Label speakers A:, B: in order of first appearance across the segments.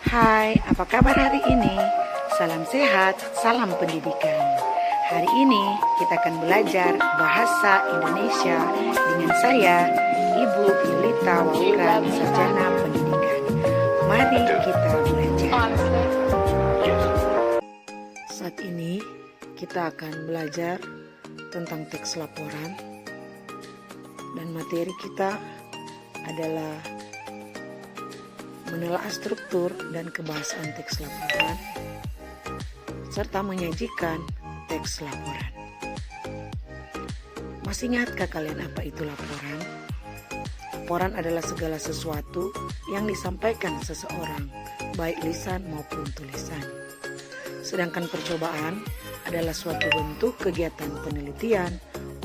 A: Hai, apa kabar hari ini? Salam sehat, salam pendidikan. Hari ini kita akan belajar bahasa Indonesia dengan saya, Ibu Yulita Wauran, Sarjana Pendidikan. Mari kita belajar. Saat ini kita akan belajar tentang teks laporan dan materi kita adalah menelaah struktur dan kebahasaan teks laporan serta menyajikan teks laporan. Masih ingatkah kalian apa itu laporan? Laporan adalah segala sesuatu yang disampaikan seseorang, baik lisan maupun tulisan. Sedangkan percobaan adalah suatu bentuk kegiatan penelitian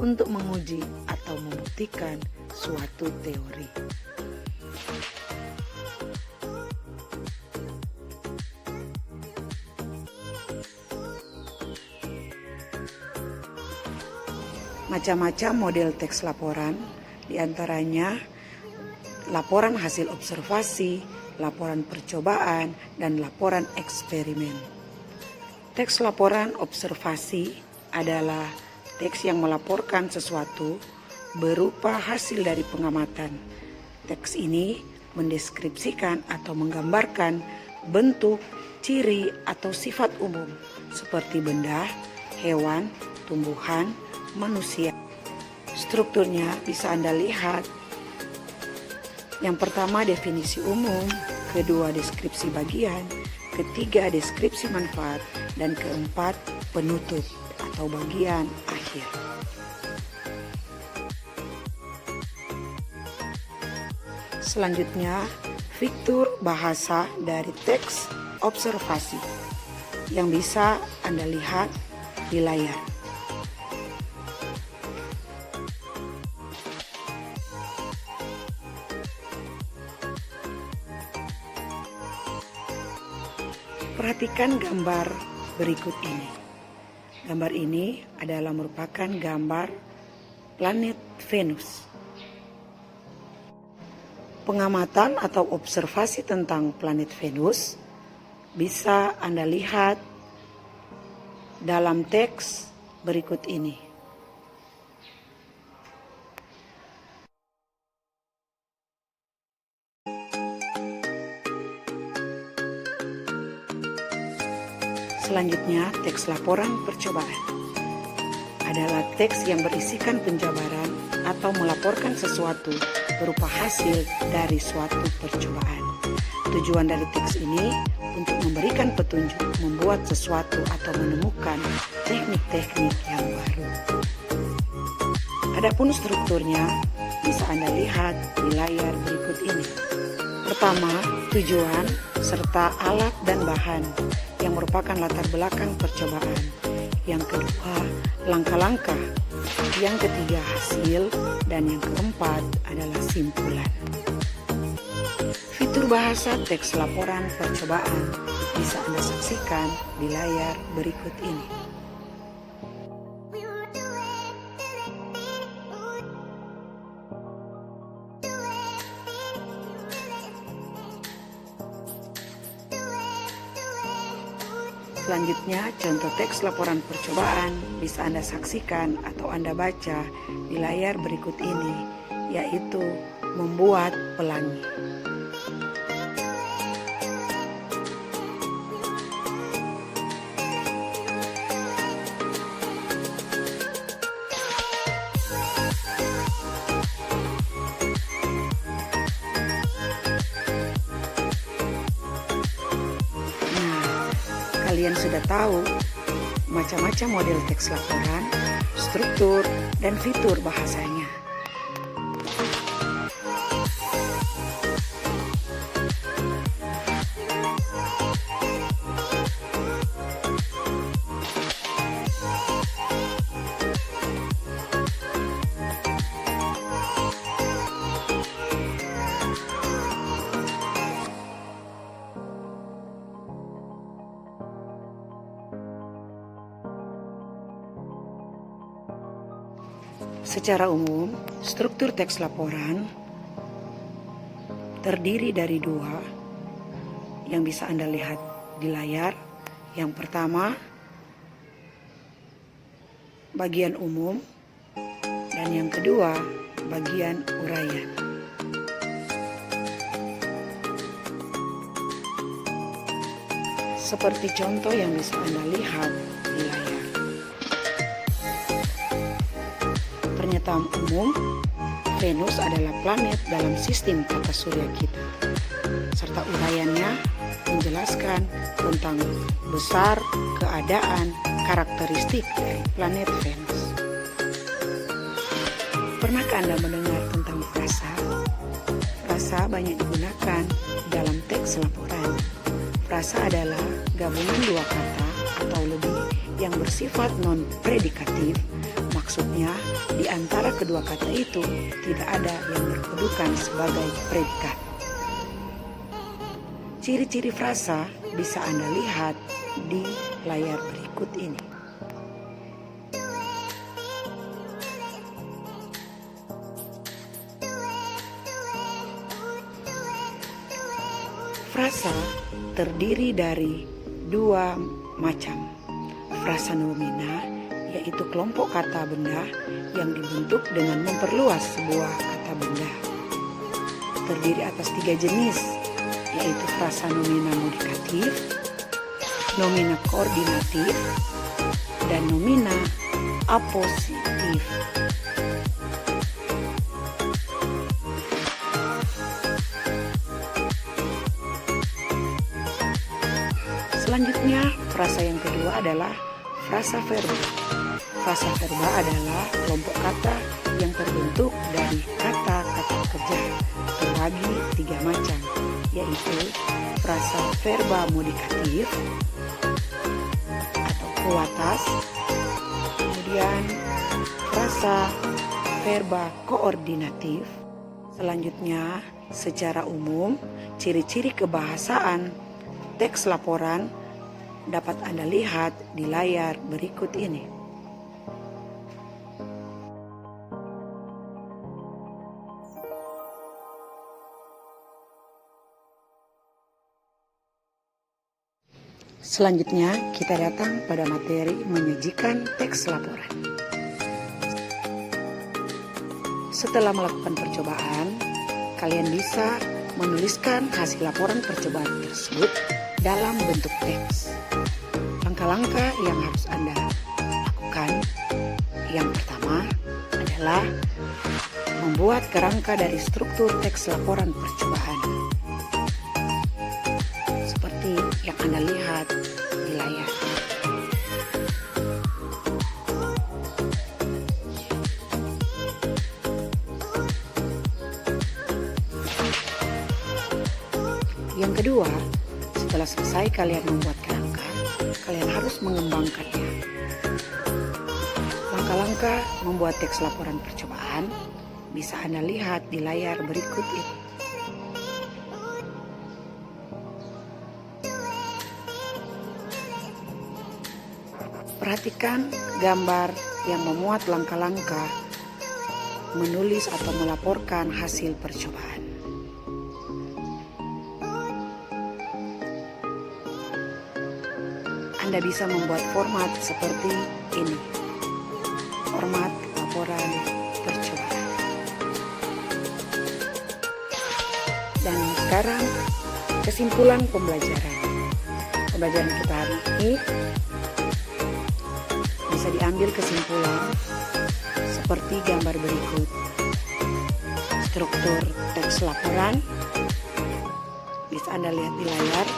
A: untuk menguji atau membuktikan suatu teori. Macam-macam model teks laporan, diantaranya laporan hasil observasi, laporan percobaan, dan laporan eksperimen. Teks laporan observasi adalah teks yang melaporkan sesuatu berupa hasil dari pengamatan. Teks ini mendeskripsikan atau menggambarkan bentuk, ciri, atau sifat umum seperti benda, hewan, tumbuhan, manusia. Strukturnya bisa Anda lihat. Yang pertama definisi umum, kedua deskripsi bagian, ketiga deskripsi manfaat, dan keempat penutup atau bagian akhir. Selanjutnya, fitur bahasa dari teks observasi yang bisa Anda lihat di layar. Perhatikan gambar berikut ini. Gambar ini adalah merupakan gambar planet Venus. Pengamatan atau observasi tentang planet Venus bisa Anda lihat dalam teks berikut ini. Selanjutnya, teks laporan percobaan adalah teks yang berisikan penjabaran atau melaporkan sesuatu berupa hasil dari suatu percobaan. Tujuan dari teks ini untuk memberikan petunjuk membuat sesuatu atau menemukan teknik-teknik yang baru. Adapun strukturnya bisa Anda lihat di layar berikut ini. Pertama, tujuan serta alat dan bahan yang merupakan latar belakang percobaan. Yang kedua, langkah-langkah. Yang ketiga, hasil. Dan yang keempat adalah simpulan. Fitur bahasa teks laporan percobaan bisa Anda saksikan di layar berikut ini. Selanjutnya, contoh teks laporan percobaan bisa Anda saksikan atau Anda baca di layar berikut ini, yaitu membuat pelangi. Kalian sudah tahu macam-macam model teks laporan, struktur, dan fitur bahasanya. Secara umum, struktur teks laporan terdiri dari dua, yang bisa Anda lihat di layar. Yang pertama, bagian umum, dan yang kedua, bagian uraian. Seperti contoh yang bisa Anda lihat di layar. Pernyataan umum, Venus adalah planet dalam sistem tata surya kita, serta uraiannya menjelaskan tentang besar keadaan karakteristik dari planet Venus. Pernahkah Anda mendengar tentang frasa? Frasa banyak digunakan dalam teks laporan. Frasa adalah gabungan dua kata atau lebih yang bersifat non-predikatif. Maksudnya, di antara kedua kata itu tidak ada yang berkedudukan sebagai predikat. Ciri-ciri frasa bisa Anda lihat di layar berikut ini. Frasa terdiri dari dua macam. Frasa nomina, yaitu kelompok kata benda yang dibentuk dengan memperluas sebuah kata benda. Terdiri atas tiga jenis, yaitu frasa nomina modikatif, nomina koordinatif, dan nomina apositif. Selanjutnya, frasa yang kedua adalah frasa verba. Frasa verba adalah kelompok kata yang terbentuk dari kata-kata kerja terbagi tiga macam, yaitu frasa verba modikatif atau kuatas, kemudian frasa verba koordinatif. Selanjutnya, secara umum, ciri-ciri kebahasaan teks laporan dapat Anda lihat di layar berikut ini. Selanjutnya, kita datang pada materi menyajikan teks laporan. Setelah melakukan percobaan, kalian bisa menuliskan hasil laporan percobaan tersebut dalam bentuk teks. Langkah-langkah yang harus Anda lakukan, yang pertama adalah membuat kerangka dari struktur teks laporan percobaan, seperti yang Anda lihat di layar. Yang kedua, setelah selesai kalian membuat kerangka, kalian harus mengembangkannya. Langkah-langkah membuat teks laporan percobaan bisa Anda lihat di layar berikut ini. Perhatikan gambar yang memuat langkah-langkah menulis atau melaporkan hasil percobaan. Anda bisa membuat format seperti ini. Format laporan percobaan. Dan sekarang kesimpulan pembelajaran. Pembelajaran kita hari ini bisa diambil kesimpulan seperti gambar berikut. Struktur teks laporan bisa Anda lihat di layar.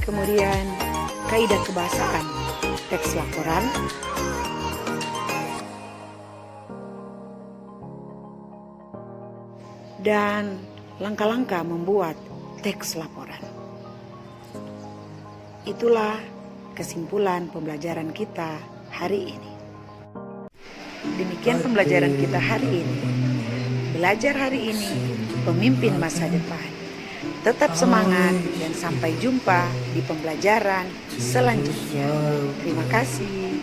A: Kemudian kaidah kebahasaan teks laporan, dan langkah-langkah membuat teks laporan. Itulah kesimpulan pembelajaran kita hari ini. Demikian pembelajaran kita hari ini. Belajar hari ini, pemimpin masa depan. Tetap semangat dan sampai jumpa di pembelajaran selanjutnya. Terima kasih.